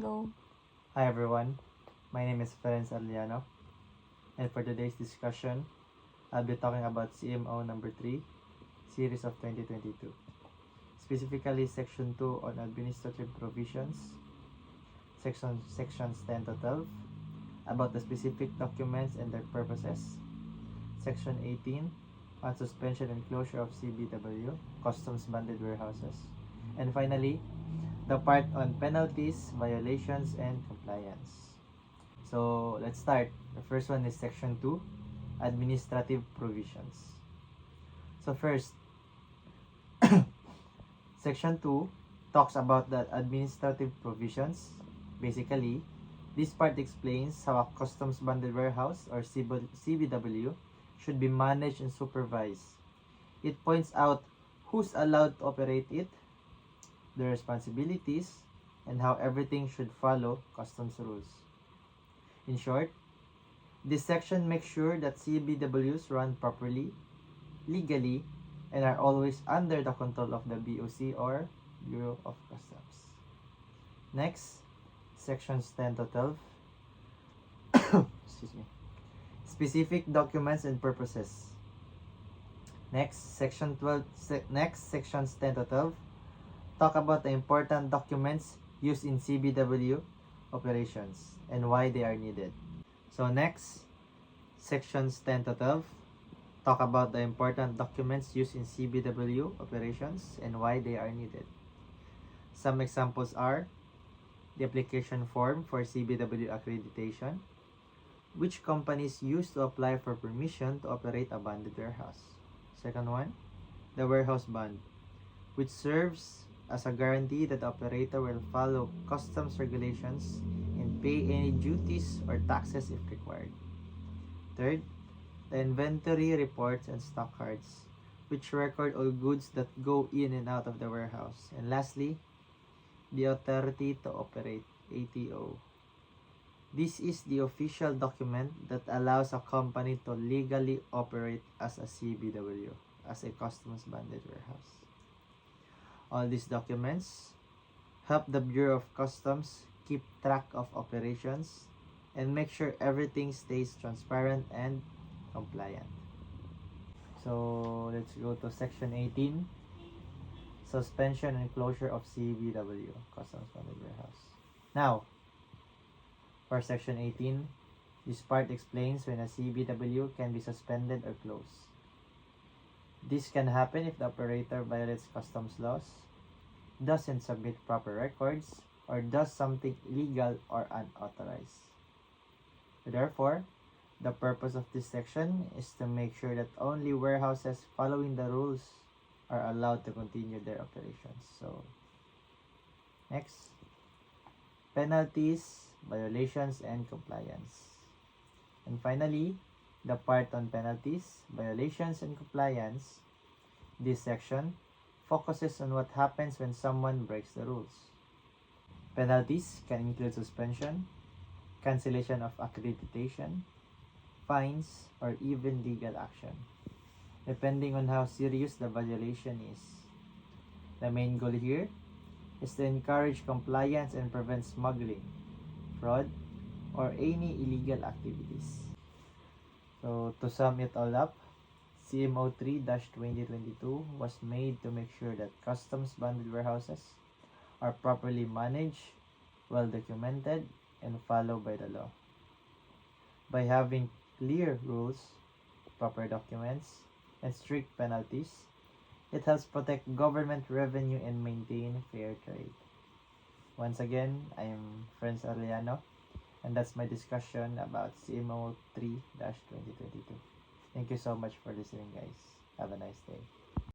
No. Hi everyone, my name is Ferenc Arliano, and for today's discussion, I'll be talking about CMO number 3, series of 2022, specifically Section 2 on administrative provisions, sections 10 to 12, about the specific documents and their purposes, Section 18 on suspension and closure of CBW, customs banded warehouses, and finally, the part on penalties, violations, and compliance. So let's start. The first one is section 2, administrative provisions. So first, section 2 talks about the administrative provisions. Basically, this part explains how a customs bonded warehouse or CBW should be managed and supervised. It points out who's allowed to operate it, the responsibilities, and how everything should follow customs rules. In short, this section makes sure that CBWs run properly, legally, and are always under the control of the BOC or Bureau of Customs. Next, sections 10 to 12. Excuse me. Specific documents and purposes. Next, sections 10 to 12 talk about the important documents used in CBW operations and why they are needed. So next, sections 10 to 12 talk about the important documents used in CBW operations and why they are needed. Some examples are the application form for CBW accreditation, which companies use to apply for permission to operate a bonded warehouse. Second one, the warehouse bond, which serves as a guarantee that the operator will follow customs regulations and pay any duties or taxes if required. Third, the inventory reports and stock cards, which record all goods that go in and out of the warehouse. And lastly, the authority to operate, ATO. This is the official document that allows a company to legally operate as a CBW, as a customs banded warehouse. All these documents help the Bureau of Customs keep track of operations and make sure everything stays transparent and compliant. So let's go to section 18, suspension and closure of CBW, Customs Banded Warehouse. Now, for section 18, this part explains when a CBW can be suspended or closed. This can happen if the operator violates customs laws, doesn't submit proper records, or does something illegal or unauthorized. Therefore, the purpose of this section is to make sure that only warehouses following the rules are allowed to continue their operations. So, next, penalties, violations, and compliance. And finally, the part on penalties, violations, and compliance. This section focuses on what happens when someone breaks the rules. Penalties can include suspension, cancellation of accreditation, fines, or even legal action, depending on how serious the violation is. The main goal here is to encourage compliance and prevent smuggling, fraud, or any illegal activities. So to sum it all up, CMO 3-2022 was made to make sure that customs banded warehouses are properly managed, well documented, and followed by the law. By having clear rules, proper documents, and strict penalties, it helps protect government revenue and maintain fair trade. Once again, I am Ferenc Arliano, and that's my discussion about CMO 3-2022. Thank you so much for listening, guys. Have a nice day.